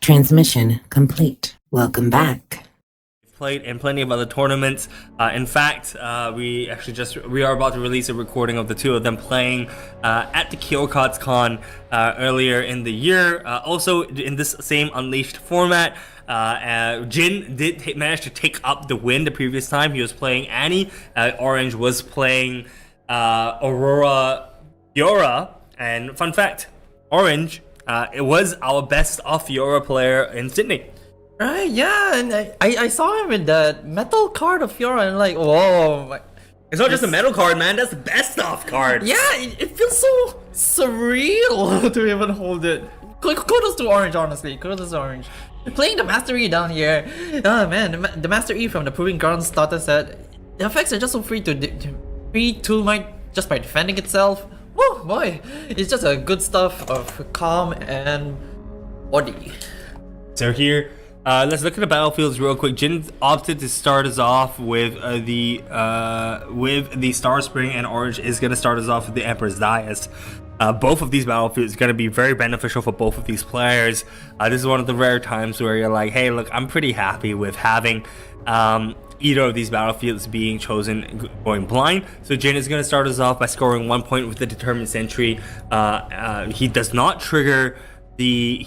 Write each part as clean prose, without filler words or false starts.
Transmission complete. Welcome back. Played in plenty of other tournaments. In fact, we are about to release a recording of the two of them playing at the KyoKards Con earlier in the year. Also, in this same Unleashed format, Jin did manage to take up the win the previous time. He was playing Annie. Orange was playing Aurora Fiora. And fun fact, Orange, it was our best of Fiora player in Sydney. Right, yeah, and I saw him with that metal card of Fiora and like, whoa. It's not just a metal card, man, that's the best of card. Yeah, it feels so surreal to even hold it. Kudos to Orange, honestly, kudos to Orange. Playing the Master E down here, oh man, the Master E from the Proving Grounds starter set, the effects are just so free to might just by defending itself. Woo, boy, it's just a good stuff of calm and body. So here, let's look at the battlefields real quick. Jin opted to start us off with the Star Spring, and Orange is going to start us off with the Emperor's Dais. Both of these battlefields are going to be very beneficial for both of these players. This is one of the rare times where you're like, hey, look, I'm pretty happy with having either of these battlefields being chosen going blind. So Jin is going to start us off by scoring 1 point with the Determined Sentry. He does not trigger the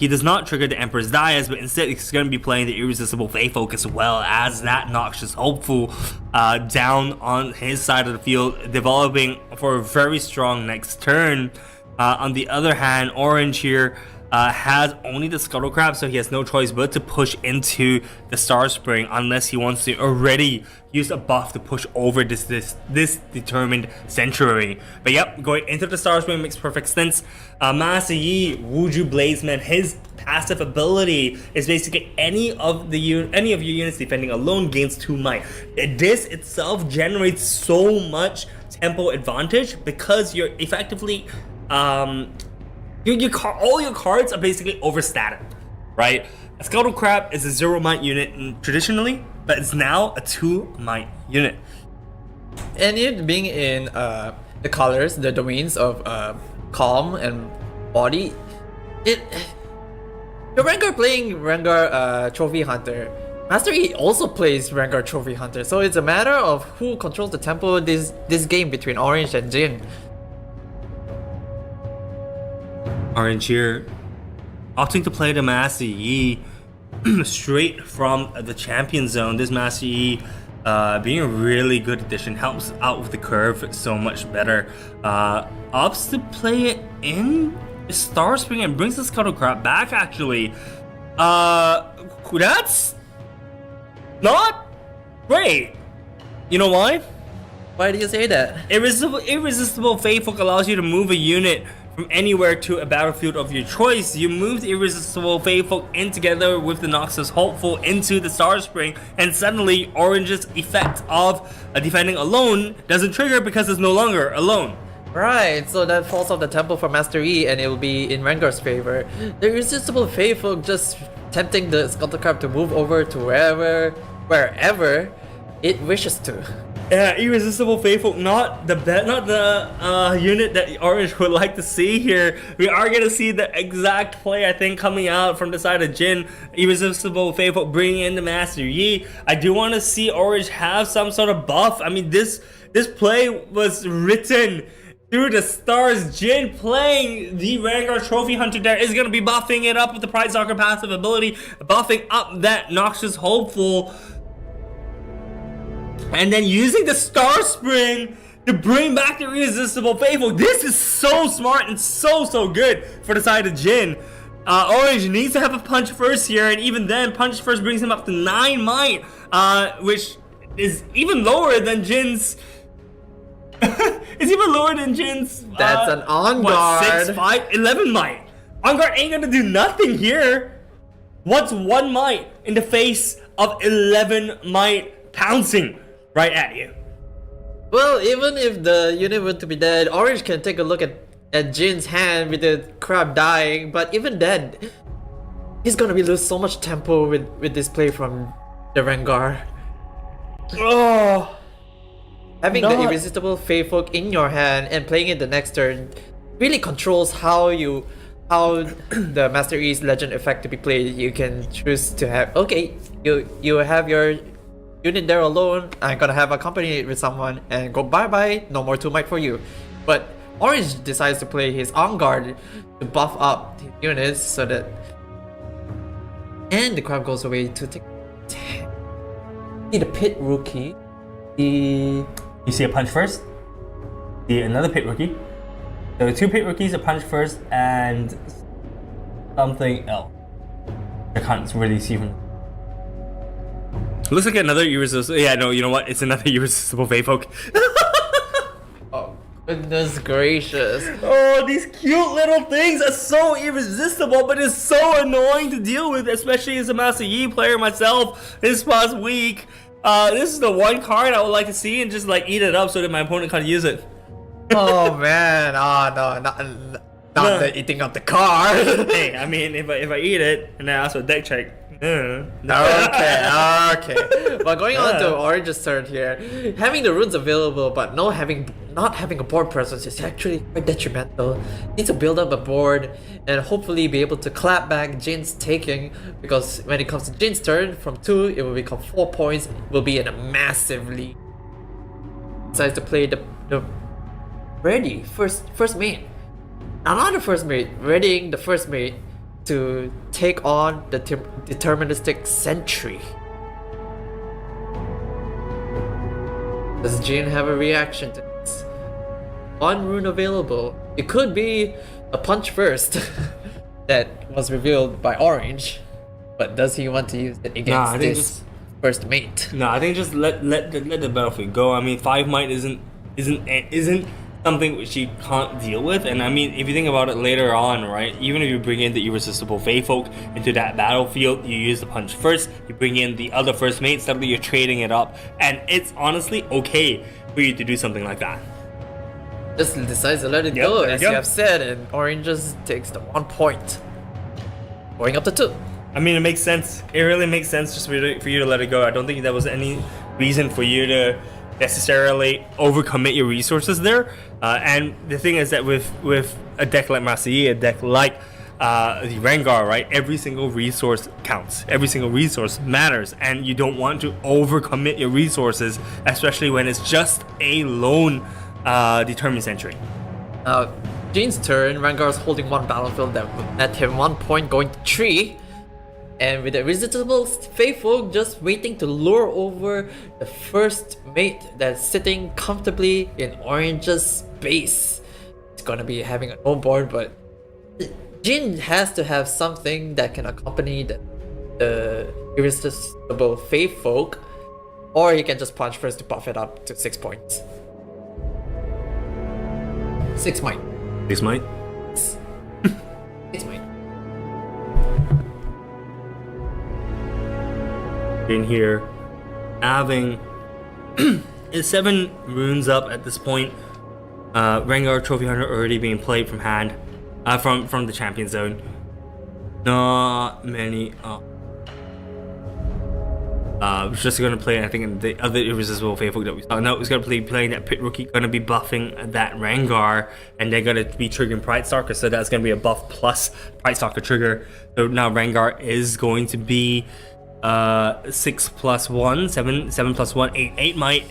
Emperor's Dais, but instead he's going to be playing the Irresistible Faithfolk as well as that Noxious Hopeful down on his side of the field, developing for a very strong next turn. On the other hand, Orange here has only the Scuttle Crab, so he has no choice but to push into the Star Spring unless he wants to already use a buff to push over this Determined Sanctuary. But yep, going into the Star Spring makes perfect sense. Master Yi, Wuju Blazeman, his passive ability is basically any of your units defending alone gains 2 might. This itself generates so much tempo advantage because you're effectively all your cards are basically overstated, right? A Scuttle Crab is a 0 might unit traditionally, but it's now a 2 might unit. And it being in the colors, the domains of calm and body, the Rengar playing Rengar Trophy Hunter, Master E also plays Rengar Trophy Hunter, so it's a matter of who controls the tempo this game between Orange and Jin. Orange here opting to play the Master Yi straight from the Champion Zone. This Master Yi being a really good addition, helps out with the curve so much better. Opts to play it in Star Spring and brings the Scuttle Crab back actually. That's not great. You know why? Why do you say that? Irresistible Faithfolk allows you to move a unit from anywhere to a battlefield of your choice. You move the Irresistible Faithfolk in together with the Noxious Hopeful into the Star Spring, and suddenly Orange's effect of defending alone doesn't trigger because it's no longer alone. Right, so that falls off the tempo for Master E and it will be in Rengar's favor. The Irresistible Faithfolk just tempting the Scuttle Crab to move over to wherever it wishes to. Yeah, Irresistible Faithfolk, not the unit that Orange would like to see here. We are gonna see the exact play I think coming out from the side of Jin. Irresistible Faithfolk bringing in the Master Yi. I do want to see Orange have some sort of buff. I mean, this play was written through the stars. Jin playing the Rengar Trophy Hunter there is gonna be buffing it up with the Pride Stalker passive ability, buffing up that Noxious Hopeful, and then using the Star Spring to bring back the Irresistible Faithful. This is so smart and so good for the side of Jin. Orange needs to have a punch first here, and even then, punch first brings him up to 9 might, which is even lower than Jin's. It's even lower than Jin's. That's an on guard. 6, 5, 11 might. On guard ain't gonna do nothing here. What's 1 might in the face of 11 might pouncing right at you? Well, even if the unit were to be dead, Orange can take a look at Jin's hand with the crab dying, but even then, he's gonna be lose so much tempo with this play from the Rengar. Oh, Having the Irresistible Faithfolk in your hand and playing it the next turn really controls how you how the Master E's legend effect to be played, you can choose to have, okay, you have your unit there alone, I'm gonna have accompanied with someone and go bye-bye, no more 2 might for you. But Orange decides to play his on guard to buff up his units so that, and the crowd goes away to take the pit rookie. You see a punch first, see another pit rookie. There were 2 pit rookies, a punch first, and something else. I can't really see from. Looks like another irresistible. Yeah, no, you know what? It's another irresistible Fate Folk. Oh, goodness gracious. Oh, these cute little things are so irresistible, but it's so annoying to deal with, especially as a Master Yi player myself this past week. This is the one card I would like to see and just like eat it up so that my opponent can't use it. Oh man, no, not the eating up the card. Hey, I mean, if I eat it and I ask for a deck check. Okay. But going on to Orange's turn here, having the runes available but not having a board presence is actually quite detrimental. Need to build up a board and hopefully be able to clap back Jin's taking, because when it comes to Jin's turn, from 2 it will become 4 points, will be in a massive lead. Decides to play the ready first mate. Another first mate, readying the first mate to take on the deterministic sentry. Does Jin have a reaction to this? 1 rune available. It could be a punch first that was revealed by Orange, but does he want to use it against this first mate? No, I think just let the battlefield go. I mean, 5 might isn't something which you can't deal with, and I mean, if you think about it later on, right, even if you bring in the irresistible Fey Folk into that battlefield, you use the punch first, you bring in the other first mate, suddenly you're trading it up, and it's honestly okay for you to do something like that. Just decides to let it go, as you have said, and Orange just takes the 1 point, going up to 2. I mean, it makes sense. It really makes sense just for you to let it go. I don't think there was any reason for you to necessarily overcommit your resources there. And the thing is that with a deck like Master Yi, a deck like the Rengar, right, every single resource counts. Every single resource matters, and you don't want to overcommit your resources, especially when it's just a lone determined sentry. Now, Jin's turn, Rengar's holding 1 battlefield that will net him 1 point, going to 3. And with the irresistible Faithful just waiting to lure over the first mate that's sitting comfortably in Orange's base. It's gonna be having a no board, but Jin has to have something that can accompany the irresistible Faithful, or he can just punch first to buff it up to 6 points. 6 might. 6 might? 6 might. In here, having 7 runes up at this point. Rengar Trophy Hunter already being played from hand, from the champion zone. Not many. It's just gonna play, I think, the other irresistible Faithful that we saw. No, it's gonna play playing that pit rookie, gonna be buffing that Rengar, and they're gonna be triggering Pride Stalker, so that's gonna be a buff plus Pride Stalker trigger. So now Rengar is going to be 6 plus 1, 7 plus 1, 8 might,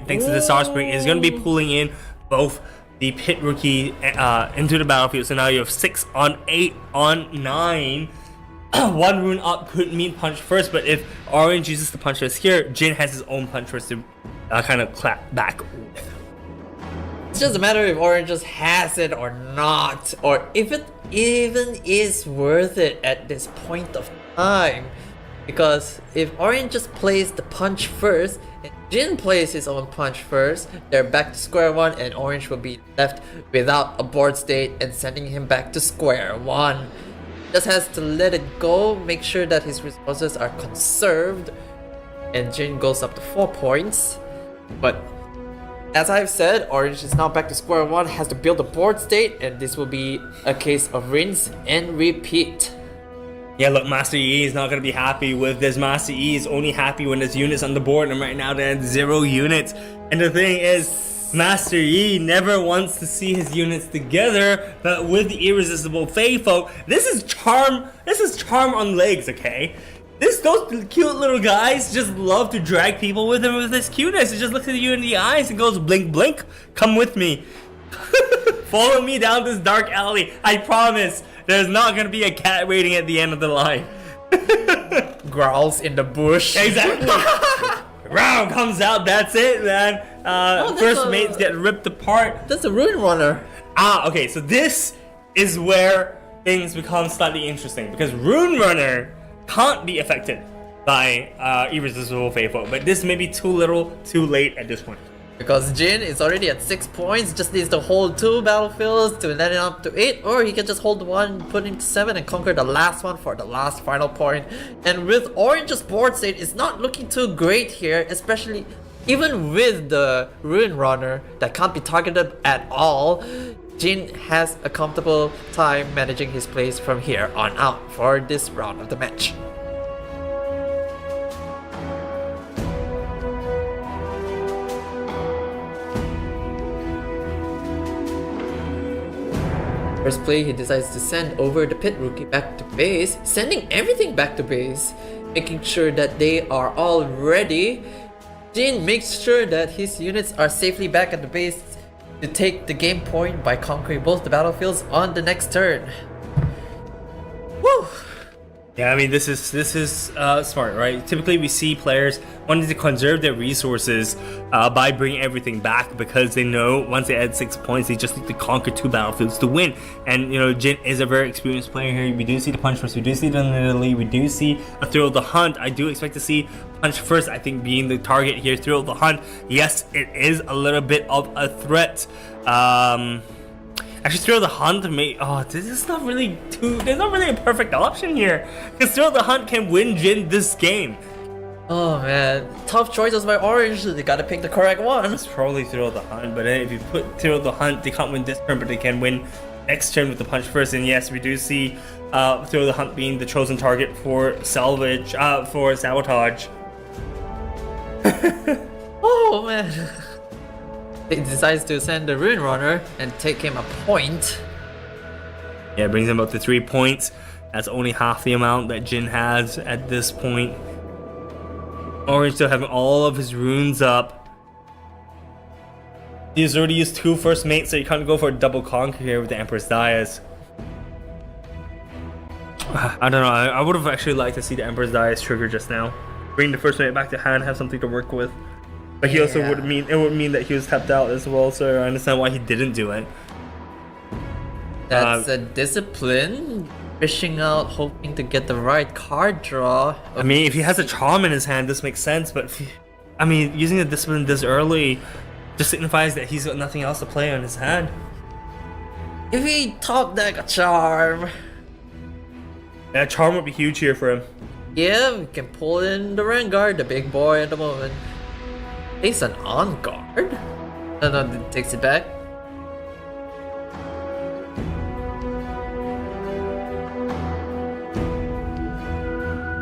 thanks to the Star Spring, is going to be pulling in both the pit rookie into the battlefield. So now you have 6 on 8 on 9. 1 rune up could mean punch first, but if Orange uses the punch first here, Jin has his own punch first to kind of clap back. It's just a matter if Orange just has it or not, or if it even is worth it at this point of time. Because if Orange just plays the punch first, and Jin plays his own punch first, they're back to square 1, and Orange will be left without a board state and sending him back to square 1. Just has to let it go, make sure that his resources are conserved, and Jin goes up to 4 points. But as I've said, Orange is now back to square 1, has to build a board state, and this will be a case of rinse and repeat. Yeah, look, Master Yi is not going to be happy with this. Master Yi is only happy when there's units on the board, and right now they're at 0 units. And the thing is, Master Yi never wants to see his units together, but with the irresistible Fey folk, this is charm on legs, okay? Those cute little guys just love to drag people with him with his cuteness. He just looks at you in the eyes and goes, blink, blink, come with me. Follow me down this dark alley. I promise there's not gonna be a cat waiting at the end of the line. Growls in the bush. Exactly. Round comes out, that's it, man. First mates get ripped apart. That's a Ruin Runner. Okay, so this is where things become slightly interesting because Rune Runner can't be affected by irresistible Faithful, but this may be too little, too late at this point. Because Jin is already at 6 points, just needs to hold 2 battlefields to let it up to 8, or he can just hold 1, put it to 7 and conquer the last one for the last final point. And with Orange's board state, it's not looking too great here, especially even with the Ruin Runner that can't be targeted at all. Jin has a comfortable time managing his plays from here on out for this round of the match. First play, he decides to send over the pit rookie back to base, sending everything back to base, making sure that they are all ready. Jin makes sure that his units are safely back at the base to take the game point by conquering both the battlefields on the next turn. Woo! Yeah, I mean this is smart, right? Typically we see players wanting to conserve their resources by bringing everything back because they know once they add 6 points they just need to conquer 2 battlefields to win. And you know, Jin is a very experienced player here. We do see the punch first, we do see the Italy, we do see a thrill of the hunt. I do expect to see punch first, I think, being the target here. Thrill of the hunt, yes, it is a little bit of a threat. Actually, Thrill of the Hunt may... Oh, this is not really too... There's not really a perfect option here. Because Thrill of the Hunt can win Jin this game. Oh man, tough choices by Orange. They gotta pick the correct one. It's probably Thrill of the Hunt, but if you put Thrill of the Hunt, they can't win this turn, but they can win next turn with the punch first. And yes, we do see Thrill of the Hunt being the chosen target for salvage, for sabotage. Oh man. He decides to send the Ruin Runner and take him a point. Yeah, it brings him up to 3 points. That's only half the amount that Jin has at this point. Orange still having all of his runes up. He's already used 2 first mates, so you can't go for a double conquer here with the Emperor's Dais. I don't know, I would have actually liked to see the Emperor's Dais trigger just now. Bring the first mate back to hand, have something to work with. But he also would mean that he was tapped out as well, so I understand why he didn't do it. That's a discipline. Fishing out, hoping to get the right card draw. I mean, if he has a charm in his hand, this makes sense, but I mean, using a discipline this early just signifies that he's got nothing else to play on his hand. If he top deck a charm. Yeah, charm would be huge here for him. Yeah, we can pull in the Rengar, the big boy at the moment. He's an on guard. No, takes it back.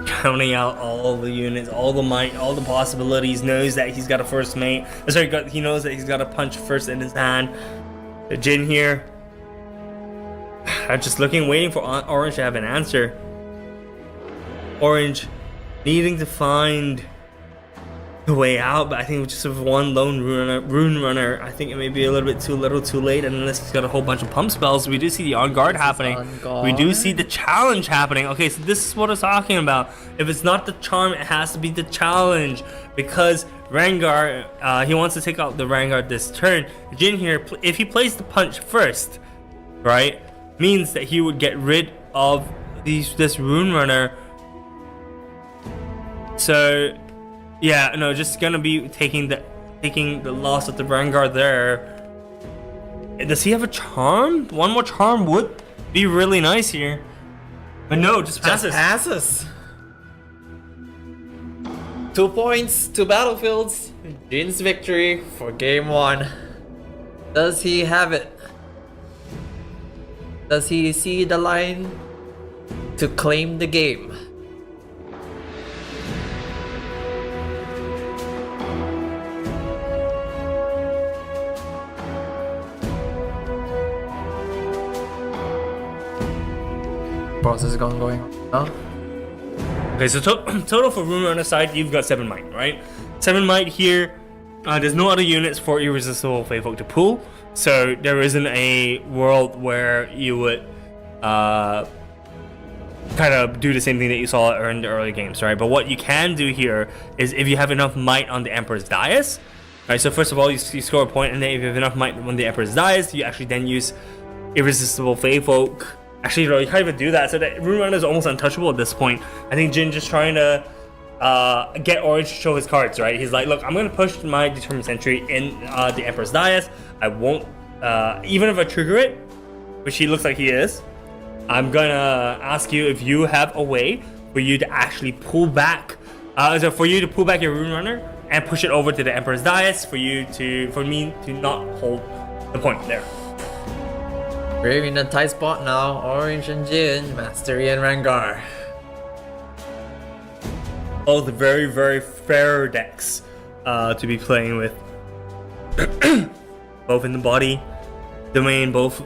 Counting out all the units, all the might, all the possibilities. Knows that he's got a first mate. He knows that he's got a punch first in his hand. The Jin here. I'm just looking, waiting for Orange to have an answer. Orange needing to find the way out, but I think just with one lone rune runner, I think it may be a little bit too little, too late. And unless he's got a whole bunch of pump spells, we do see the on guard happening. We do see the challenge happening. Okay, so this is what I'm talking about. If it's not the charm, it has to be the challenge, because Rengar, he wants to take out the Rengar this turn. Jin here, if he plays the punch first, right, means that he would get rid of this rune runner. So yeah, no, just gonna be taking the loss of the Rengar there. Does he have a charm? One more charm would be really nice here. But no, just passes. Just passes. 2 points, 2 battlefields. Jin's victory for game 1. Does he have it? Does he see the line to claim the game? process is going on now. Okay, so total for Rune Runner side, you've got 7 might, right? 7 might here. There's no other units for Irresistible Faithful to pull, so there isn't a world where you would kind of do the same thing that you saw in the early games, right? But what you can do here is if you have enough might on the Emperor's dais, right? So first of all, you score a point, and then if you have enough might on the Emperor's dais, you actually then use Irresistible Faithfolk. Actually, no, you can't even do that. So that Rune Runner is almost untouchable at this point. I think Jin just trying to get Orange to show his cards, right? He's like, look, I'm gonna push my Determined Sentry in the Emperor's dais. I won't, even if I trigger it, which he looks like he is, I'm gonna ask you if you have a way for you to actually pull back, so for you to pull back your Rune Runner and push it over to the Emperor's dais for me to not hold the point there. We're in a tight spot now. Orange and Jin, Mastery and Rengar. Both very, very fair decks to be playing with. Both in the body domain, both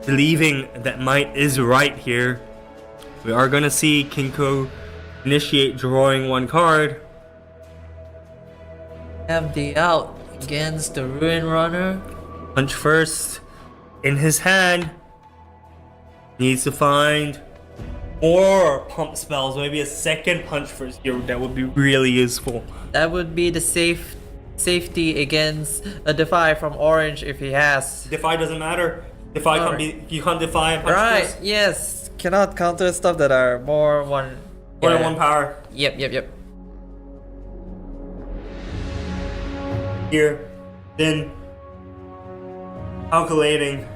believing that might is right here. We are gonna see Kinko initiate drawing 1 card. Have the out against the Ruin Runner. Punch first in his hand. Needs to find 4 pump spells, maybe a second punch first here. That would be really useful. That would be the safety against a defy from Orange if he has. Defy doesn't matter. Defy can't be, you can't defy and punch Right, first. yes. Cannot counter stuff that are more than 1 power. Yep. Here, then calculating,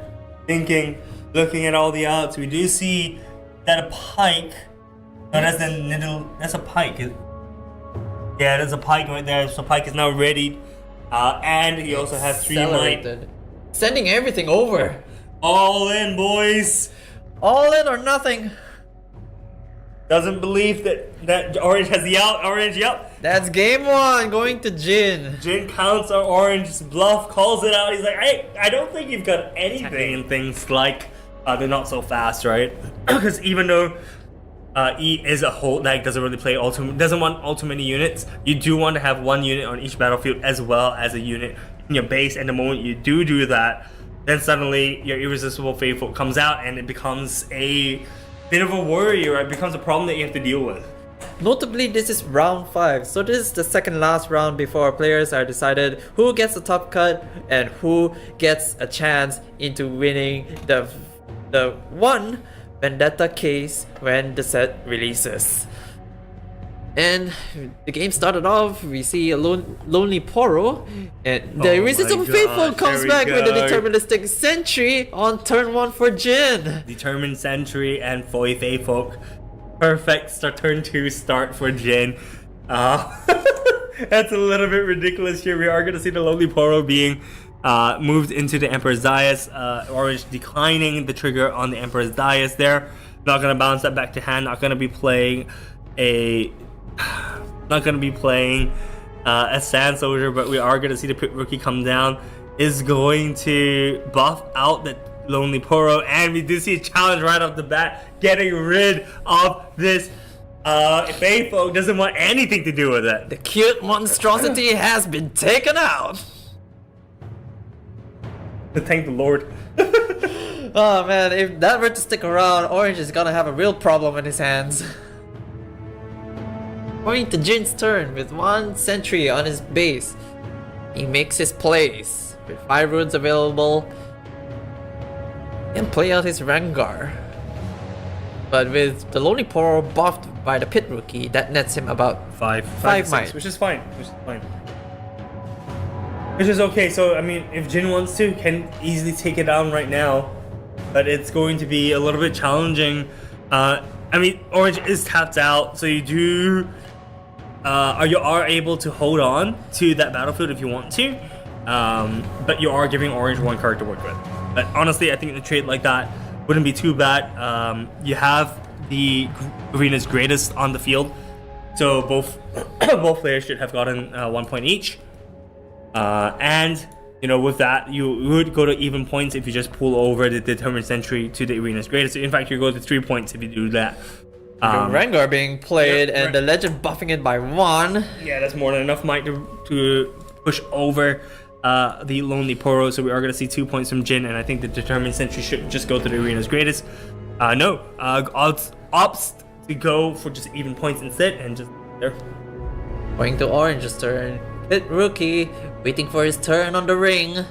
thinking, looking at all the outs. We do see that a pike. No, that's a pike. Yeah, there's a pike right there. So pike is now ready, and he also has 3 might. Accelerated. Sending everything over. All in, boys. All in or nothing. Doesn't believe that Orange has the out. Orange, yep. That's game 1 going to Jin. Jin counts on Orange's bluff, calls it out. He's like, hey, I don't think you've got anything. And things like they're not so fast, right? Because even though E is a whole deck, doesn't really play doesn't want all too many units. You do want to have 1 unit on each battlefield as well as a unit in your base. And the moment you do that, then suddenly your Irresistible Faithful comes out, and it becomes a bit of a worry, or it becomes a problem that you have to deal with. Notably, this is round 5, so this is the second last round before players are decided who gets the top cut and who gets a chance into winning the one Vendetta case when the set releases. And the game started off, we see a lonely Poro, and the Irresistible Faithful comes back with a Deterministic Sentry on turn 1 for Jin. Determined Sentry and Foy Faithfolk. Perfect turn 2 start for Jin. That's a little bit ridiculous here. We are going to see the Lonely Poro being moved into the Emperor's dais. Orange declining the trigger on the Emperor's dais there. Not going to bounce that back to hand. Not going to be playing a Sand Soldier, but we are going to see the Pit Rookie come down. Is going to buff out the Lonely Poro, and we do see a challenge right off the bat, getting rid of this Faithfolk. Doesn't want anything to do with it. The cute monstrosity has been taken out. Thank the Lord. Oh man, if that were to stick around, Orange is gonna have a real problem in his hands. Going to Jin's turn with 1 sentry on his base. He makes his plays with 5 runes available and play out his Rengar. But with the Lonely Poro buffed by the Pit Rookie, that nets him about 5 might. Which is fine. Which is okay. So I mean, if Jin wants to, can easily take it down right now, but it's going to be a little bit challenging. I mean, Orange is tapped out, so you do you are able to hold on to that battlefield if you want to, but you are giving Orange 1 card to work with. But honestly, I think a trade like that wouldn't be too bad. You have the arena's greatest on the field, so both players should have gotten 1 point each. And you know, with that, you would go to even points if you just pull over the Determined Sentry to the arena's greatest. In fact, you go to 3 points if you do that. Rengar being played yeah, and the legend buffing it by 1. Yeah, that's more than enough might to push over the Lonely Poro. So we are going to see 2 points from Jin, and I think the Determined Sentry should just go to the arena's greatest. Opts to go for just even points instead, and just there. Going to Orange's turn. Pit Rookie waiting for his turn on the ring.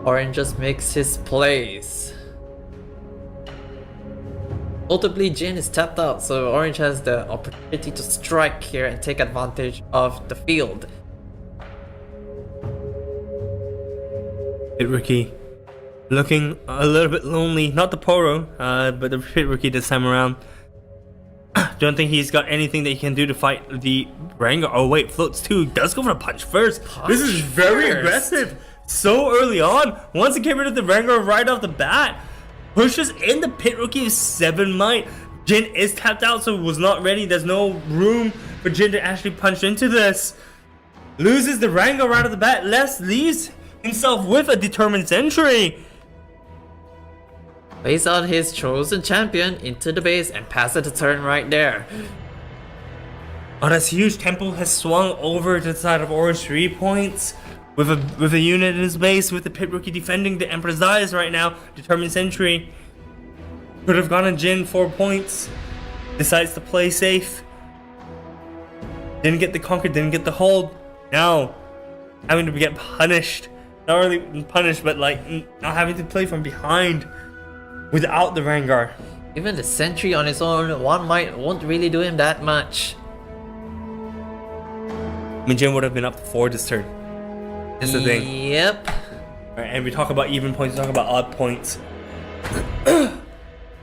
Orange just makes his plays. Ultimately, Jin is tapped out, so Orange has the opportunity to strike here and take advantage of the field. Pit Rookie looking a little bit lonely. Not the Poro, but the Pit Rookie this time around. Don't think he's got anything that he can do to fight the Rengar. Oh wait, floats too. Does go for a punch first. This is very aggressive. So early on. Once he get rid of the Rengar right off the bat, pushes in the Pit Rookie 7 might. Jin is tapped out, so was not ready. There's no room for Jin to actually punch into this. Loses the Rengar right off the bat. Leaves himself with a Determined Sentry. Plays out his chosen champion into the base and passes the turn right there. Oh, that's huge. Temple has swung over to the side of Orange 3 points with a unit in his base, with the Pit Rookie defending the Emperor's Dice right now. Determined Sentry could have gone on Jin 4 points. Decides to play safe. Didn't get the conquer, didn't get the hold. Now having to get punished. Not really punished, but like not having to play from behind without the Rengar. Even the sentry on his own, 1 might won't really do him that much. I mean, Jin would have been up to 4 this turn. That's the thing. Yep. Right, and we talk about even points, we talk about odd points.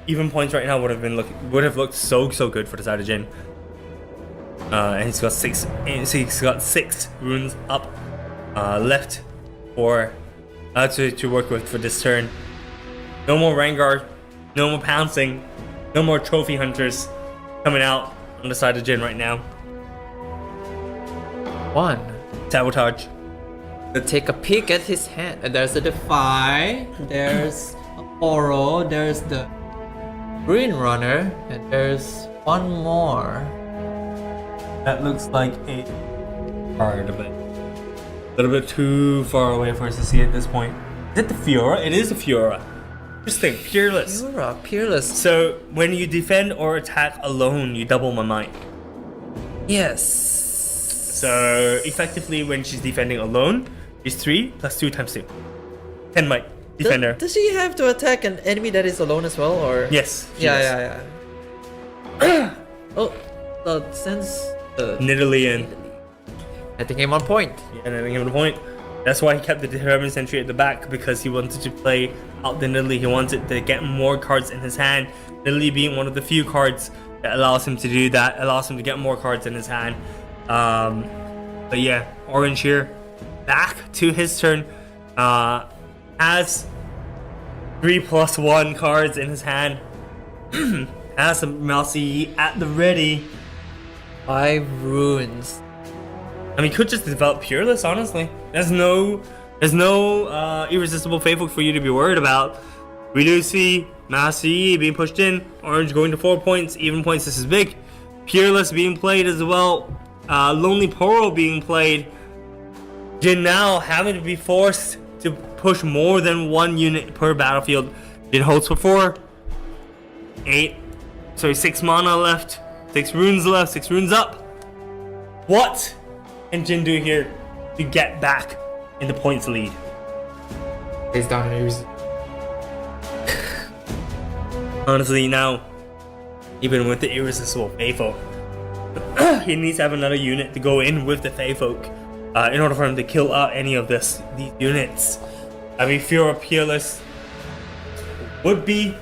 Even points right now would have looked so good for the side of Jin. And he's got 6. He's got 6 runes up left for to work with for this turn. No more Rengar, no more pouncing, no more trophy hunters coming out on the side of Jin right now. 1. Sabotage. Take a peek at his hand. There's a Defy, there's a Oro, there's the Green Runner, and there's 1 more. That looks like a card a little bit too far away for us to see at this point. Is it the Fiora? It is a Fiora. Interesting. Peerless. Fiora, Peerless. So when you defend or attack alone, you double my might. Yes. So effectively, when she's defending alone, she's 3 plus 2 times 2. 10 might. Defender. Does she have to attack an enemy that is alone as well, or? Yes. Yeah. Oh, so since Nidalee in. I think him on point. Yeah, and I think him the point. That's why he kept the Determined Sentry at the back, because he wanted to play out the Nidalee. He wanted to get more cards in his hand. Nidalee being one of the few cards that allows him to do that, allows him to get more cards in his hand. But yeah, Orange here, back to his turn. Has 3+1 cards in his hand. Has some Mousy at the ready. 5 runes. I mean, could just develop Peerless, honestly. There's no Irresistible Faithful for you to be worried about. We do see Mousy being pushed in. Orange going to 4 points. Even points, this is big. Peerless being played as well. Lonely Poro being played. Jin now having to be forced to push more than 1 unit per battlefield. Jin holds for 4. 6 mana left. 6 runes left. 6 runes up. What can Jin do here to get back in the points lead? Face down and Honestly, now, even with the Irresistible Faithful, he needs to have another unit to go in with the Faefolk in order for him to kill out any of these units. I mean, Fiora Peerless would be,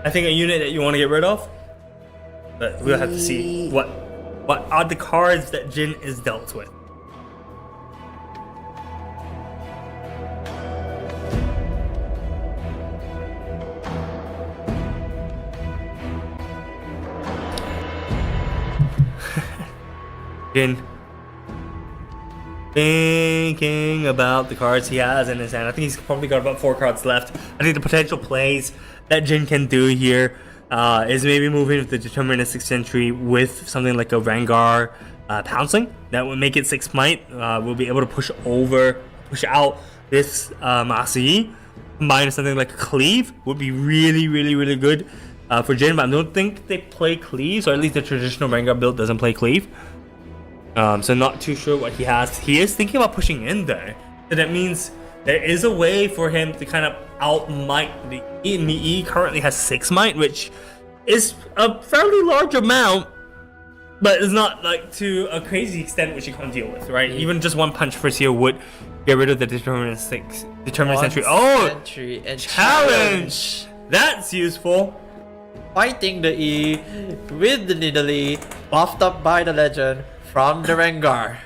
I think, a unit that you want to get rid of, but we'll have to see what are the cards that Jin is dealt with. Jin Thinking about the cards he has in his hand. I think he's probably got about 4 cards left. I think the potential plays that Jin can do here is maybe moving with the Deterministic Sentry with something like a Rengar pouncing. That would make it 6 might. We'll be able to push out this Master Yi. Combined with something like a Cleave would be really good for Jin, but I don't think they play Cleave, or at least the traditional Rengar build doesn't play Cleave. So not too sure what he has. He is thinking about pushing in there. So that means there is a way for him to kind of outmight the E. And the E currently has 6 might, which is a fairly large amount, but it's not like to a crazy extent which you can't deal with, right? Even just 1 punch first here would get rid of the Determinant Sentry. Oh! Sentry and Challenge! That's useful. Fighting the E with the Nidalee, buffed up by the legend from the Rengar.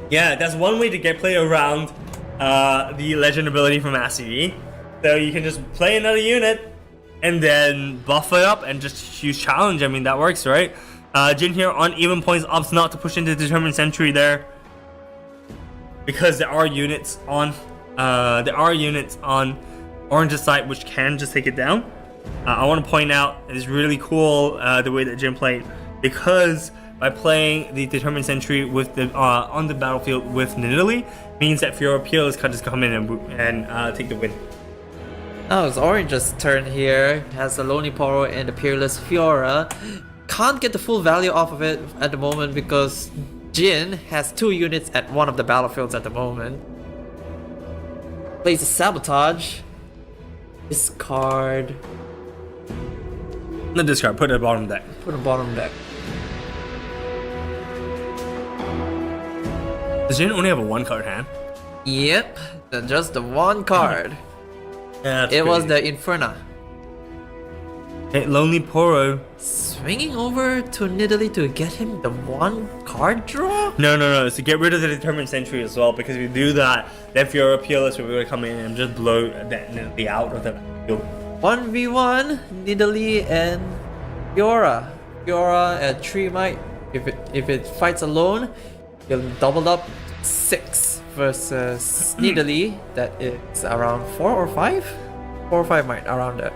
Yeah, that's one way to get play around the legend ability from Master Yi. So you can just play another unit and then buff it up and just use challenge. I mean, that works, right? Jin here on even points opts not to push into Determined Sentry there, because there are units on Orange's side which can just take it down. I want to point out it's really cool the way that Jin played, because by playing the Determined Sentry with the on the battlefield with Nidalee means that Fiora Peerless can just come in and take the win. Now it's Orange's turn here. Has the Lonely Poro and the Peerless Fiora. Can't get the full value off of it at the moment because Jin has 2 units at one of the battlefields at the moment. Plays a Sabotage. Discard. Not discard, put it at the bottom deck. Put it bottom deck. Does Jin only have a 1-card hand? Yep, just the 1 card. Yeah, It was the Inferna. Hey, Lonely Poro. Swinging over to Nidalee to get him the 1 card draw? No. So get rid of the Determined Sentry as well, because if you do that, then Fiora Peerless will be able to come in and just blow that Nidalee out of the field. 1v1, Nidalee and Fiora. Fiora at 3 might. If it fights alone, you'll double up 6 versus Nidalee. That is around 4 or 5? 4 or 5 might, around that.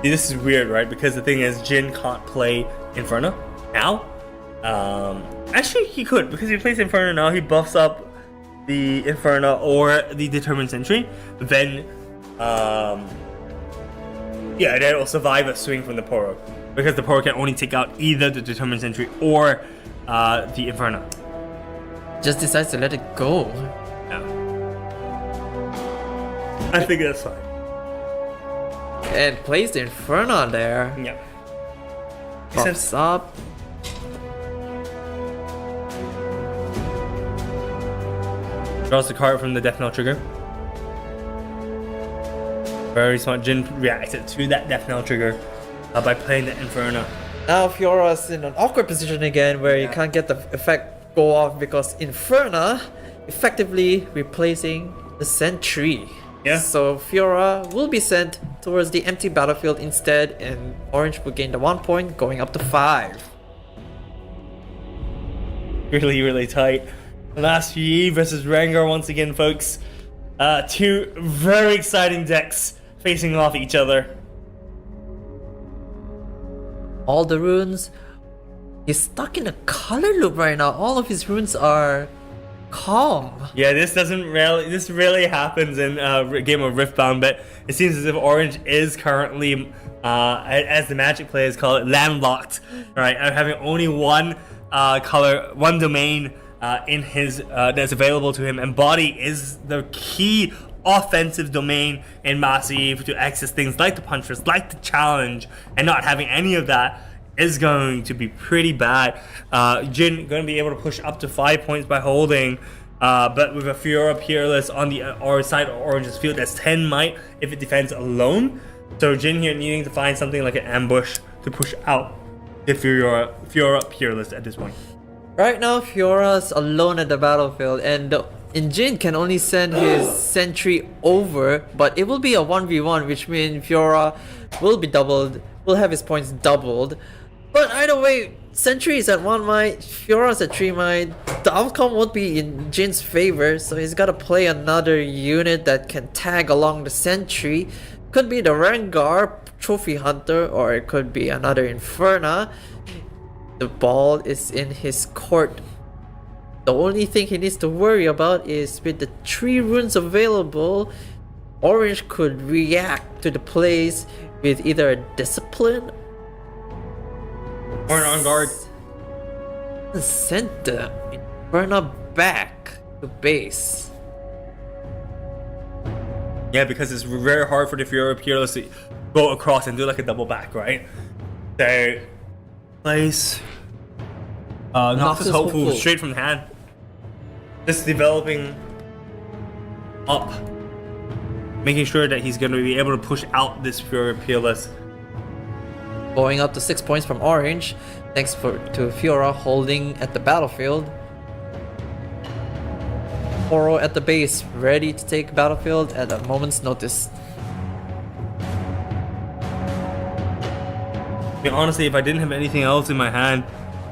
See, this is weird, right? Because the thing is, Jin can't play Inferno now. Actually, he could, because if he plays Inferno now, he buffs up the Inferno or the Determined Sentry. Then, yeah, then it will survive a swing from the Poro, because the Poro can only take out either the Determined Sentry or the Inferno. Just decides to let it go. Yeah. I think that's fine. And plays the Inferno there. Yeah. Buffs up. Draws the card from the Death Knell trigger. Very smart. Jin reacted to that Death Knell trigger by playing the Inferno. Now Fiora's in an awkward position again where you can't get the effect go off because Inferno effectively replacing the Sentry. Yeah. So Fiora will be sent towards the empty battlefield instead, and Orange will gain the 1 point, going up to 5. Really tight. Last Yi versus Rengar once again, folks. 2 very exciting decks facing off each other. All the runes. He's stuck in a color loop right now. All of his runes are calm. Yeah, this really happens in a game of Riftbound, but it seems as if Orange is currently, as the Magic players call it, landlocked, right? Having only one domain in his that's available to him, and Body is the key offensive domain in Master Yi to access things like the Punchers, like the Challenge, and not having any of that is going to be pretty bad. Jin going to be able to push up to 5 points by holding, but with a Fiora Peerless on the side of Orange's field, that's 10 might if it defends alone. So Jin here needing to find something like an ambush to push out the Fiora Peerless at this point. Right now, Fiora's alone at the battlefield, and Jin can only send his Sentry over, but it will be a 1v1, which means Fiora will be doubled, will have his points doubled. But either way, Sentry is at 1 might, Fiora's at 3 might. The outcome won't be in Jin's favor, so he's gotta play another unit that can tag along the Sentry. Could be the Rengar, Trophy Hunter, or it could be another Inferna. The ball is in his court. The only thing he needs to worry about is with the 3 runes available, Orange could react to the plays with either a Discipline or an On Guard. Send the Inferna back to base. Yeah, because it's very hard for the Fiora Peerless to go across and do like a double back, right? So, place Noxus Hopeful straight from the hand. Just developing up. Making sure that he's going to be able to push out this Fiora Peerless. Going up to 6 points from Orange, thanks to Fiora holding at the battlefield. Oro at the base, ready to take battlefield at a moment's notice. I mean, honestly, if I didn't have anything else in my hand,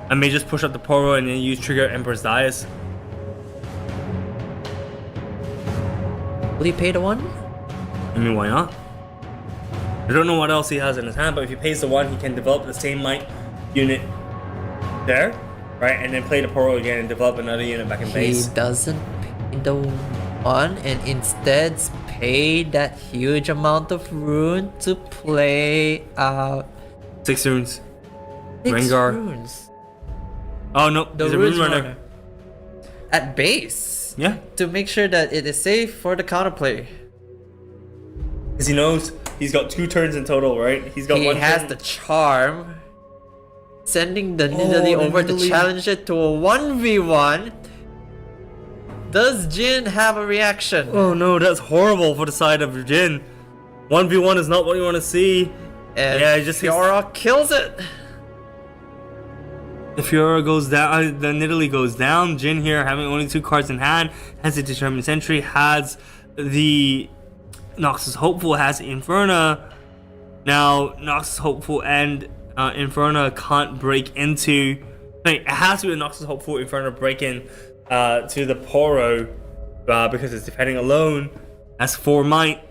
I may just push out the Poro and then use trigger Emperor's Dais. Will he pay the 1? I mean, why not? I don't know what else he has in his hand, but if he pays the 1, he can develop the same might unit there, right? And then play the Poro again and develop another unit back in base. He doesn't pay the 1 and instead pay that huge amount of rune to play out 6 runes. 6 Rengar. runes. Oh no, The he's a runes rune runner. runner. At base. Yeah, To make sure that it is safe for the counterplay. because he knows he's got 2 turns in total, right? He's got He 1 has turn. the charm. Sending the Nidalee over to Nidalee. challenge it to a 1v1. Does Jin have a reaction? Oh no, that's horrible for the side of Jin. 1v1 is not what you want to see. And Yeah, it just takes- Fiora kills it. The Fiora goes down, the Nidalee goes down. Jin here, having only 2 cards in hand, has the Determined Sentry, has the Noxus Hopeful, has Inferna. Now, Noxus Hopeful and Inferna can't break into. Wait, it has to be a Noxus Hopeful Inferna break in to the Poro because it's defending alone. That's 4 might.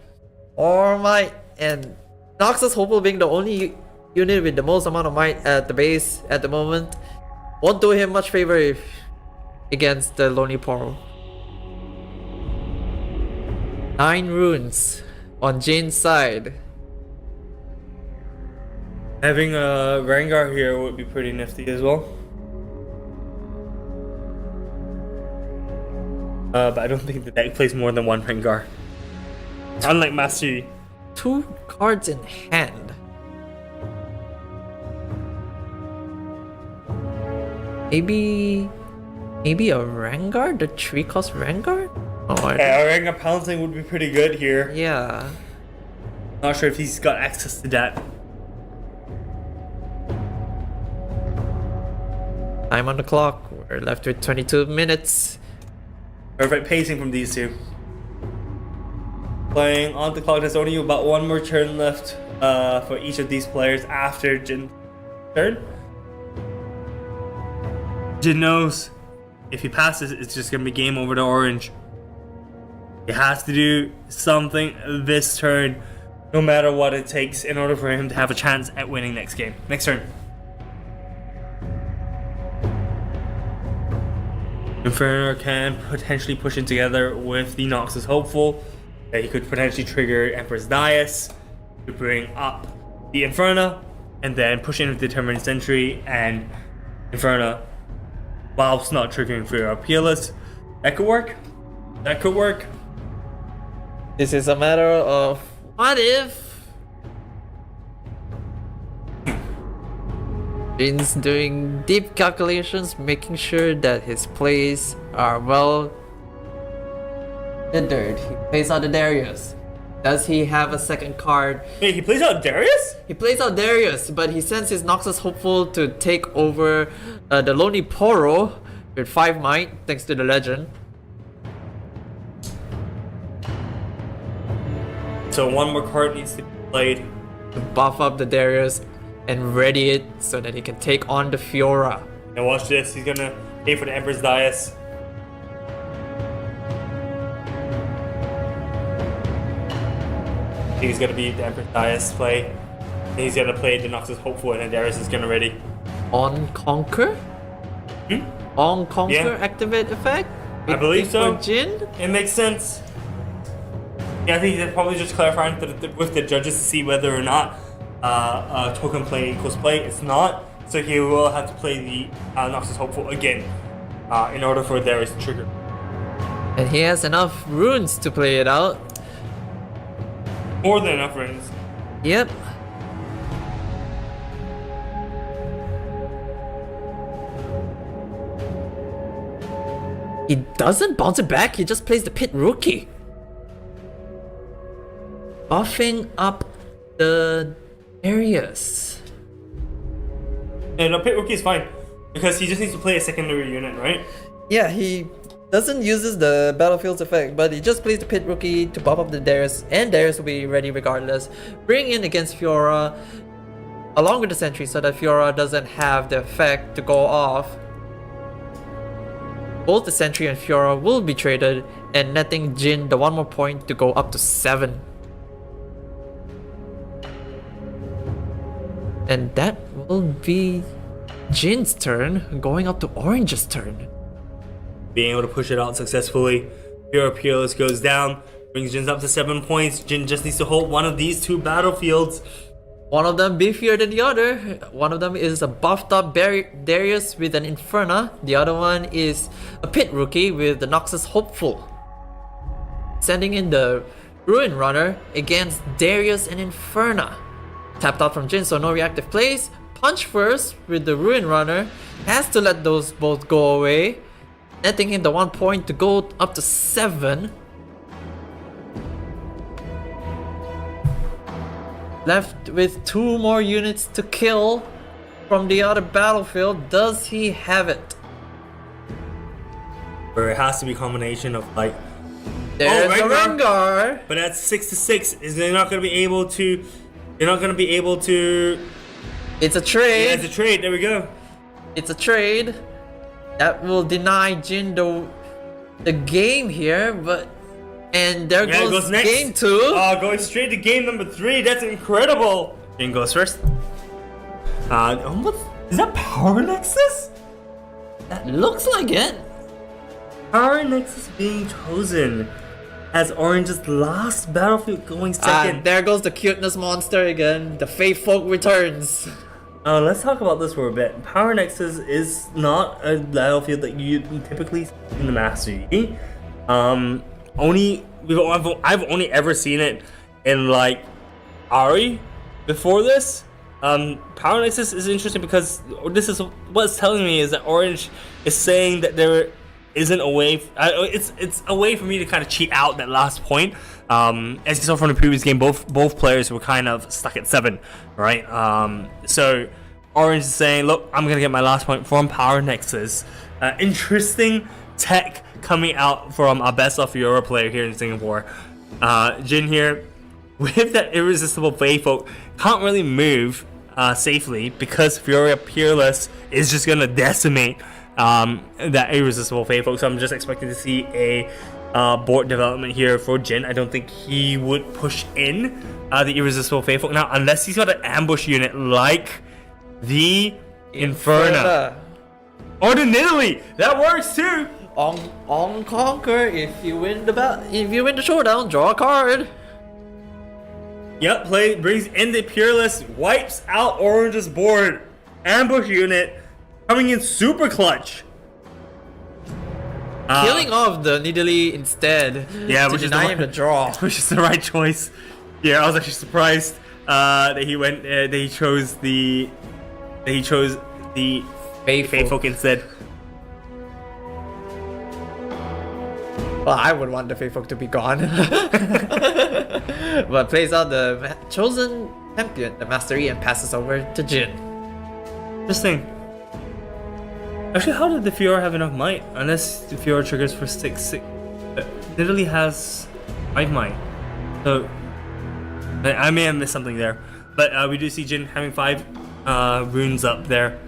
Or might. And Noxus Hopeful being the only unit with the most amount of might at the base at the moment won't do him much favor if against the Lonely Poro. 9 runes on Jin's side. Having a Rengar here would be pretty nifty as well. But I don't think the deck plays more than 1 Rengar. Unlike Mastery. 2 cards in hand. Maybe a Rengar? The 3 cost Rengar? Oh, Yeah, a Rengar pouncing would be pretty good here. yeah. Not sure if he's got access to that. Time on the clock. We're left with 22 minutes. Perfect pacing from these two. Playing on the clock, there's only about 1 more turn left for each of these players after Jin's turn. Jin knows if he passes, it's just going to be game over to Orange. He has to do something this turn, no matter what it takes, in order for him to have a chance at winning next game. Next turn. Inferno can potentially push in together with the Noxus Hopeful. He could potentially trigger Emperor's Dais to bring up the Inferno, and then push in with Determined Sentry and Inferno whilst not triggering Fiora Peerless. That could work. That could work. This is a matter of what if Jin's doing deep calculations, making sure that his plays are well considered. He plays out the Darius. Does he have a second card? Wait, he plays out Darius? He plays out Darius, but he sends his Noxus Hopeful to take over the Lonely Poro with 5 might, thanks to the legend. So 1 more card needs to be played. To buff up the Darius. and ready it so that he can take on the Fiora. And watch this, he's gonna pay for the Emperor's Dais. He's gonna be the Emperor's Dais play. And he's gonna play the Noxus Hopeful, and then Darius is gonna ready. On Conquer? On Conquer Yeah. activate effect? I believe so. For Jin? It makes sense. Yeah, I think they're probably just clarifying with the judges to see whether or not token play equals play. It's not, so he will have to play the Noxus Hopeful again in order for Darius to trigger. And he has enough runes to play it out. More than enough rings. Yep. He doesn't bounce it back, he just plays the Pit Rookie. Buffing up the areas. And the Pit Rookie is fine because he just needs to play a secondary unit, right? Yeah, he doesn't uses the Battlefield's effect, but he just plays the Pit Rookie to buff up the Darius, and Darius will be ready regardless. Bring in against Fiora along with the Sentry so that Fiora doesn't have the effect to go off. Both the Sentry and Fiora will be traded, and netting Jin the one more point to go up to 7. And that will be Jin's turn, going up to Orange's turn. Being able to push it out successfully. Fiora Peerless goes down, brings Jin's up to 7 points. Jin just needs to hold one of these two battlefields. One of them beefier than the other. One of them is a buffed up Darius with an Inferna. The other one is a Pit Rookie with the Noxus Hopeful. Sending in the Ruin Runner against Darius and Inferna. Tapped out from Jin, so no reactive plays. Punch first with the Ruin Runner. Has to let those both go away. Netting him the 1 point to go up to 7. Left with 2 more units to kill from the other battlefield. Does he have it? Or it has to be a combination of like... There's the Rengar! But at 6-6, is they're not going to be able to... They're not going to be able to... It's a trade. Yeah, it's a trade. There we go. It's a trade. That will deny Jin the game here, but... And there goes next. game 2. Oh, going straight to game number 3. That's incredible. Jin goes first. Is that Power Nexus? That looks like it. Power Nexus being chosen as Orange's last battlefield going second. There goes the cuteness monster again. The Fae Folk returns. Let's talk about this for a bit. Power Nexus is not a battlefield that you typically see in the Master Yi. I've only ever seen it in like Ari before this. Power Nexus is interesting because this is what's telling me is that Orange is saying that there isn't a way. It's a way for me to kind of cheat out that last point. As you saw from the previous game, both players were kind of stuck at 7, right? So Orange is saying, look, I'm gonna get my last point from Power Nexus. Interesting tech coming out from our best of Fiora player here in Singapore. Jin here with that irresistible Fae Folk can't really move safely because Fiora Peerless is just gonna decimate that irresistible Fae Folk. So I'm just expecting to see a board development here for Jin. I don't think he would push in the irresistible Fae Folk now unless he's got an ambush unit like the Inferna. Or the Nidalee. That works too. On Conquer, if you win the showdown, draw a card. Yep, brings in the Peerless, wipes out Orange's board. Ambush unit coming in super clutch. Killing off the Nidalee instead. Yeah, to which is deny him the draw. Which is the right choice. Yeah, I was actually surprised that he chose the Fae Folk instead. Well, I would want the Fae Folk to be gone. But plays out the chosen champion, the Master Yi, and passes over to Jin. Interesting. Actually, how did the Fiora have enough might? Unless the Fiora triggers for 6. Literally has 5 might. So I may have missed something there. But we do see Jin having 5 runes up there.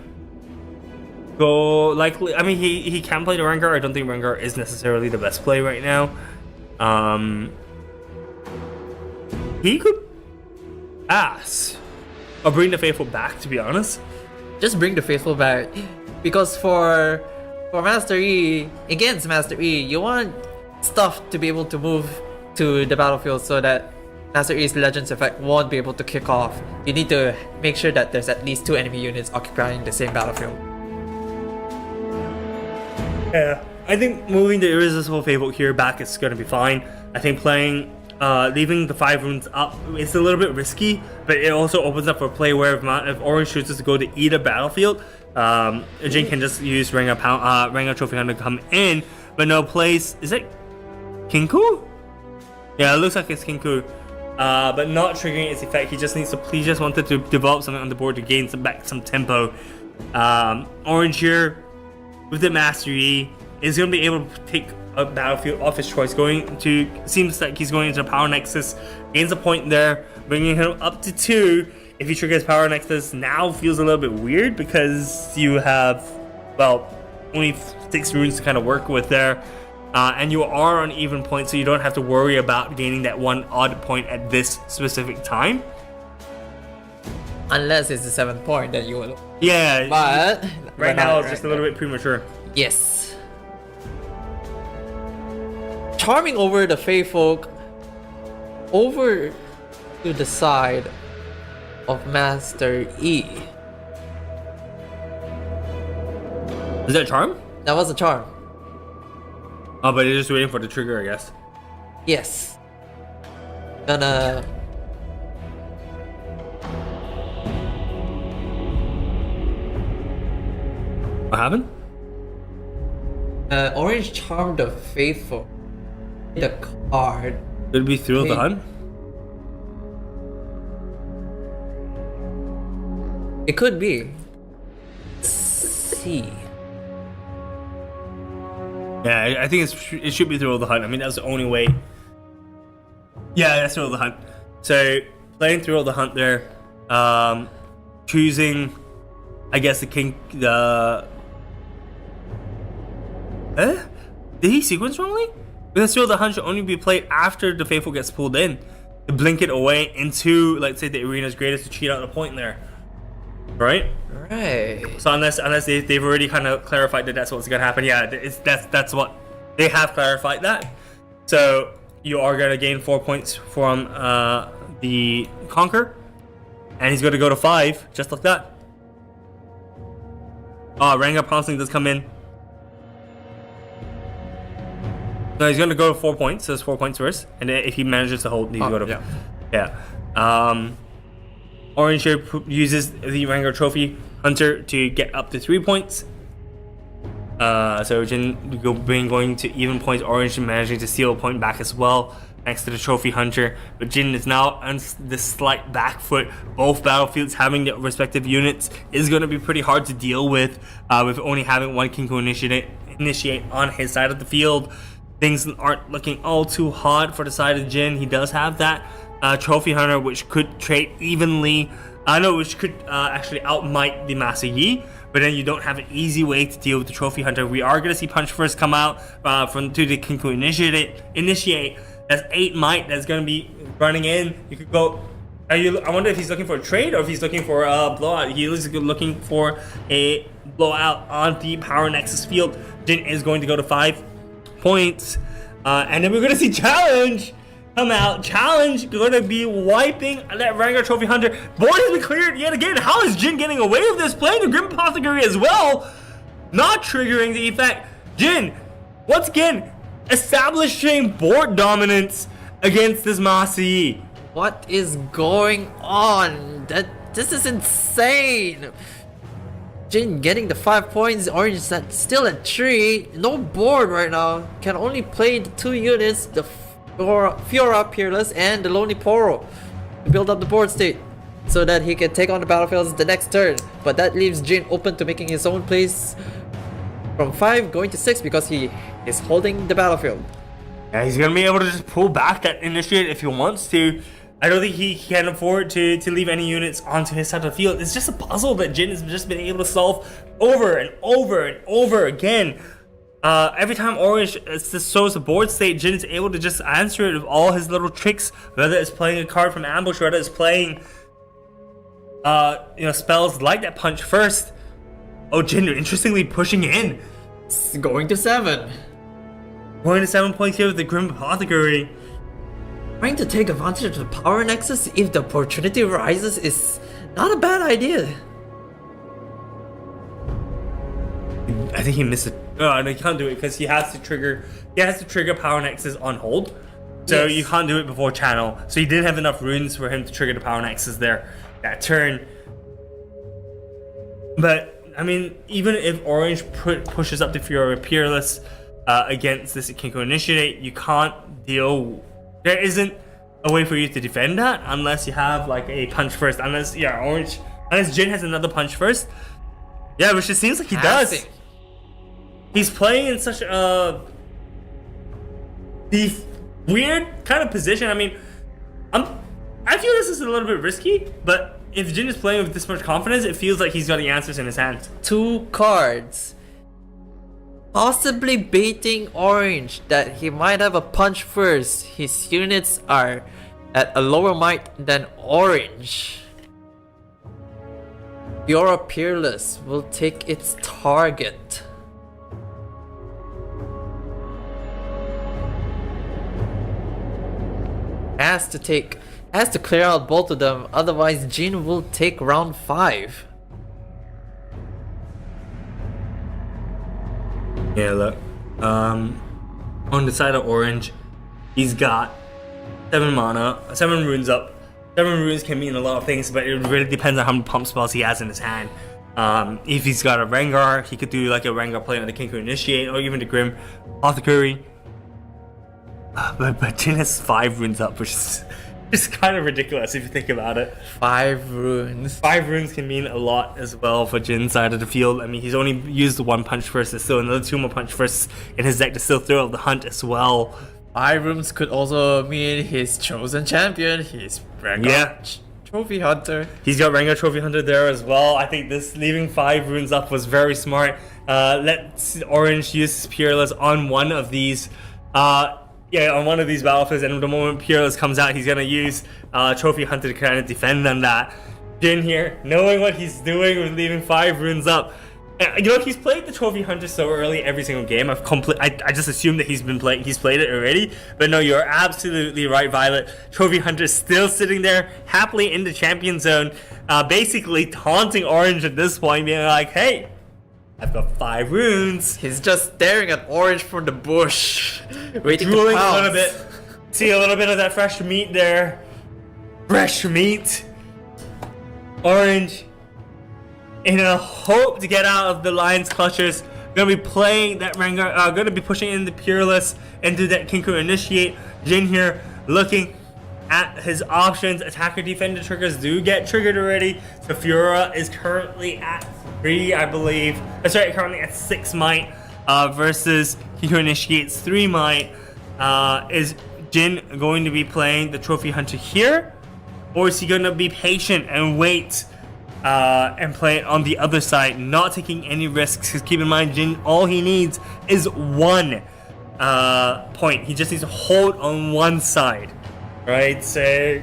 Go likely. I mean, he can play the Rengar. I don't think Rengar is necessarily the best play right now. He could pass or bring the faithful back. To be honest, Just bring the faithful back, because for Master E, against Master E, you want stuff to be able to move to the battlefield so that Master E's Legends effect won't be able to kick off. You need to make sure that there's at least 2 enemy units occupying the same battlefield. yeah. I think moving the Irresistible Fable here back is going to be fine. I think playing, leaving the 5 runes up is a little bit risky, but it also opens up for a play where if Orange chooses to go to either battlefield, Jin can just use Rengar Trophy Hunter to come in, but no place. Is it Kinku? Yeah, it looks like it's Kinku. But not triggering its effect. He just wanted to develop something on the board to gain some tempo. Orange here with the Master E is going to be able to take a battlefield off his choice. Seems like he's going into Power Nexus, gains a point there, bringing him up to 2. If he triggers Power Nexus, now feels a little bit weird because you have, well, only 6 runes to kind of work with there. And you are on even point, so you don't have to worry about gaining that 1 odd point at this specific time. Unless it's the 7th point that you will. Yeah, But right now it's just a little bit premature. Yes. Charming over the Faefolk over to the side of Master E. Is that charm? That was a charm. Oh, but you're just waiting for the trigger, I guess. Yes. Gonna. What happened? Orange charmed the Faithful. The card. Could it be Thrill of the Hunt? It could be. Let's see. Yeah, I think it should be Thrill of the Hunt. I mean, that's the only way. Yeah, that's Thrill of the Hunt. So, playing Thrill of the Hunt there. Choosing, I guess, the... Did he sequence wrongly? Because Thrill of the Hunt should only be played after the Faithful gets pulled in. To blink it away into, let's say, the Arena's Greatest to cheat out a point there. Right? Right. So unless they've already kind of clarified that that's what's gonna happen, yeah, that's what they have clarified that. So you are gonna gain 4 points from the Conquer, and he's gonna go to 5 just like that. Rengar Pouncing does come in. No, he's gonna go to 4 points. So it's 4 points first, and then if he manages to hold, he's go to yeah. Orange here uses the Rengar Trophy Hunter to get up to 3 points. So Jin going to even points. Orange managing to steal a point back as well, thanks to the Trophy Hunter. But Jin is now on the slight back foot. Both battlefields having their respective units is going to be pretty hard to deal with only having one Kinku initiate on his side of the field. Things aren't looking all too hot for the side of Jin. He does have that Trophy Hunter, which could trade evenly. Which could actually outmight the Master Yi, but then you don't have an easy way to deal with the Trophy Hunter. We are going to see Punch First come out to the Kinku initiate. That's 8 might that's going to be running in. You could go. I wonder if he's looking for a trade or if he's looking for a blowout. He is looking for a blowout on the Power Nexus field. Jin is going to go to 5 points, and then we're going to see Challenge come out. Challenge going to be wiping that Rengar Trophy Hunter. Board has been cleared yet again. How is Jin getting away with this? Playing the Grim Apothecary as well, not triggering the effect. Jin, once again, establishing board dominance against this Master Yi. What is going on? This is insane. Jin getting the 5 points. Orange is still at 3. No board right now. Can only play the 2 units. The Fiora Peerless and the Lonely Poro to build up the board state so that he can take on the battlefields the next turn. But that leaves Jin open to making his own plays from 5 going to 6 because he is holding the battlefield. Yeah, he's gonna be able to just pull back that initiate if he wants to. I don't think he can afford to leave any units onto his side of the field. It's just a puzzle that Jin has just been able to solve over and over and over again. Every time Orange shows a board state, Jin is able to just answer it with all his little tricks, whether it's playing a card from ambush, whether it's playing spells like that punch first. Oh, Jin interestingly pushing in. It's going to 7. Going to 7 points here with the Grim Apothecary. Trying to take advantage of the power nexus if the opportunity arises is not a bad idea. I think he missed it. No, he can't do it because he has to trigger power nexus on hold. So Yes. you can't do it before channel. So he didn't have enough runes for him to trigger the power nexus there that turn. But I mean, even if Orange pushes up the Fury Peerless against this Kinko Initiate, you can't deal. There isn't a way for you to defend that unless you have like a punch first. Unless Jin has another punch first. Yeah, which it seems like he does. He's playing in such a weird kind of position. I mean, I feel this is a little bit risky, but if Jin is playing with this much confidence, it feels like he's got the answers in his hand. 2 cards. Possibly baiting Orange that he might have a punch first. His units are at a lower might than Orange. Fiora Peerless will take its target. Has to clear out both of them, otherwise Jin will take round 5. Yeah, look. On the side of Orange, he's got 7 mana, 7 runes up. 7 runes can mean a lot of things, but it really depends on how many pump spells he has in his hand. If he's got a Rengar, he could do like a Rengar play on the Kinko Initiate or even the Grim Apothecary. But Jin has 5 runes up, which is just kind of ridiculous if you think about it. 5 runes. 5 runes can mean a lot as well for Jin's side of the field. I mean, he's only used the 1 punch first. There's still another 2 more punch firsts in his deck to still throw out the hunt as well. 5 runes could also mean his chosen champion, his Rengar Trophy Hunter. He's got Rengar Trophy Hunter there as well. I think this leaving 5 runes up was very smart. Let's Orange use his Peerless on one of these. On one of these battlefields, and the moment Peerless comes out, he's gonna use Trophy Hunter to kind of defend on that. Jin here, knowing what he's doing with leaving 5 runes up. He's played the Trophy Hunter so early every single game. I just assumed that he's played it already. But no, you're absolutely right, Violet. Trophy Hunter's still sitting there happily in the champion zone, basically taunting Orange at this point, being like, hey, I've got 5 runes. He's just staring at Orange from the bush, waiting to Drooling pounce. a little bit. See a little bit of that fresh meat there. Fresh meat. Orange, in a hope to get out of the Lion's Clutchers, gonna be playing that Rengar, gonna be pushing in the Peerless into that Kinko Initiate. Jin here looking at his options. Attacker defender triggers do get triggered already. So Fiora is currently at 3, I believe. Currently at 6 might versus Kinko Initiate's 3 might. Is Jin going to be playing the Trophy Hunter here? Or is he going to be patient and wait and play it on the other side, not taking any risks? Because keep in mind, Jin, all he needs is 1 point. He just needs to hold on one side, right? So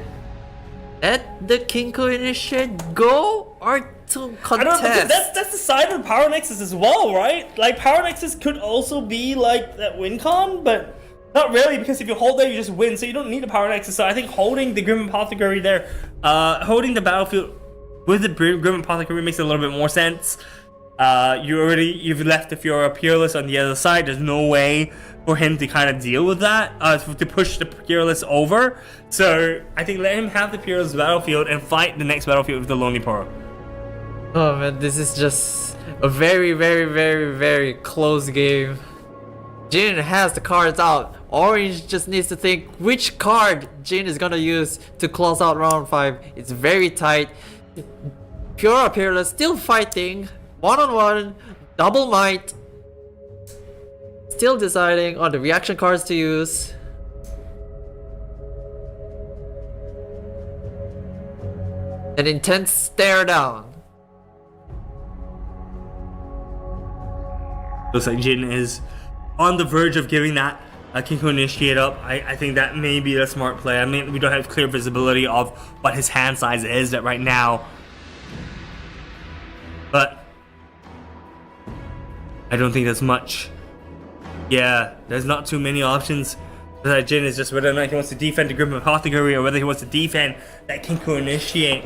Let the Kinko Initiate go or to contest? I don't know, that's the side of the Power Nexus as well, right? Like, Power Nexus could also be like that win con, but not really, because if you hold there, you just win, so you don't need a Power Nexus. So I think holding the Grim Apothecary there, holding the battlefield with the Grim Apothecary makes a little bit more sense. You've left the Fiora Peerless on the other side. There's no way for him to kind of deal with that, to push the Peerless over. So I think let him have the Peerless battlefield and fight the next battlefield with the Lonely Pearl. Oh man, this is just a very, very, very, very close game. Jin has the cards out. Orange just needs to think which card Jin is gonna use to close out round 5. It's very tight. Fiora Peerless still fighting, 1-on-1, double might. Still deciding on the reaction cards to use. An intense stare down. Looks like Jin is on the verge of giving that Kinko initiate up. I think that may be a smart play. I mean, we don't have clear visibility of what his hand size is right now, but I don't think there's much. Yeah, there's not too many options. That Jin is just whether or not he wants to defend the Grim Apothecary or whether he wants to defend that Kinko initiate.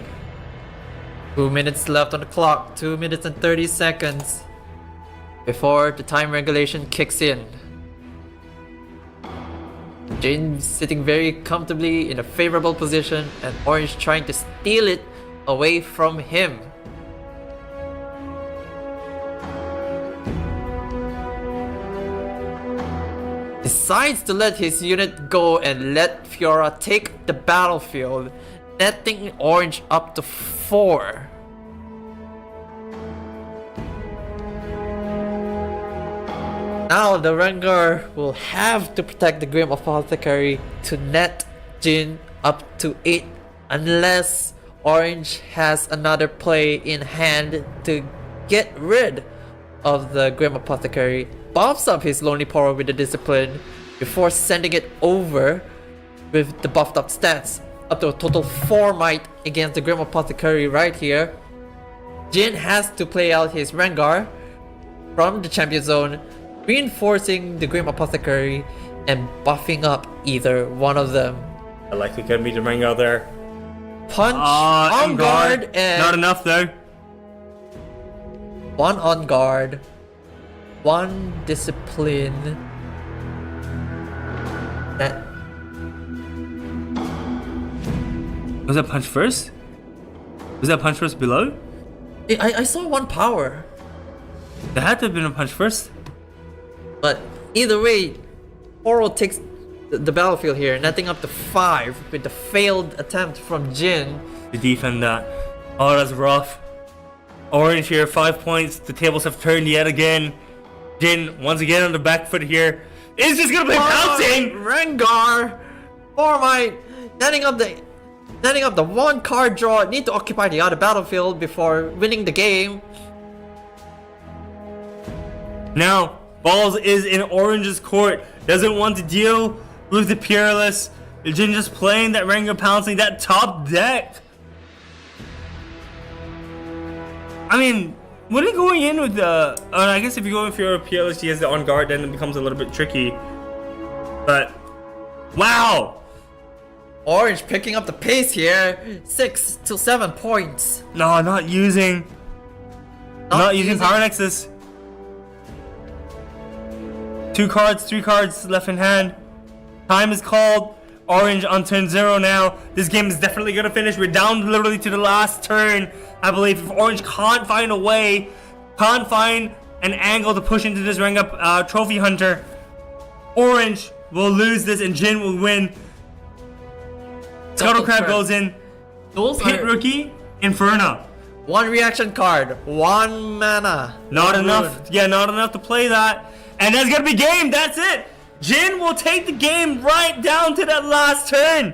2 minutes left on the clock. 2 minutes and 30 seconds before the time regulation kicks in. Jin sitting very comfortably in a favorable position, and Orange trying to steal it away from him. Decides to let his unit go and let Fiora take the battlefield, netting Orange up to 4. Now the Rengar will have to protect the Grim Apothecary to net Jin up to 8 unless Orange has another play in hand to get rid of the Grim Apothecary. Buffs up his Lonely Power with the Discipline before sending it over with the buffed up stats up to a total 4 might against the Grim Apothecary right here. Jin has to play out his Rengar from the champion zone, reinforcing the Grim Apothecary and buffing up either one of them. I like it, could be the Rengar there. Punch on guard and not enough though. 1 on guard, 1 discipline. That was that punch first? Was that punch first below? I saw 1 power, There had to have been a punch first. but either way, Oro takes the battlefield here, netting up to 5 with the failed attempt from Jin. To defend that. Oh, that's rough. Orange here, 5 points. The tables have turned yet again. Jin once again on the back foot here. Is just gonna play pouncing. Rengar, 4 might, netting up the 1 card draw. Need to occupy the other battlefield before winning the game. Now, balls is in Orange's court. Doesn't want to deal with the Peerless. Jin just playing that Rengar pouncing, that top deck. I mean, when are going in with the... I guess if you go in for your Peerless, he has the on guard, then it becomes a little bit tricky. But, wow! Orange picking up the pace here. 6 to 7 points. No, not using... Not using Power Nexus. 2 cards, 3 cards left in hand. Time is called. Orange on turn 0 now. This game is definitely gonna finish. We're down literally to the last turn. I believe if Orange can't find a way, can't find an angle to push into this Rengar Trophy Hunter, Orange will lose this and Jin will win. Scuttle Crab goes in. Those Pit are Rookie, Inferno. 1 reaction card, 1 mana. Not 1 enough. rune. Yeah, not enough to play that. And that's gonna be game. That's it. Jin will take the game right down to that last turn.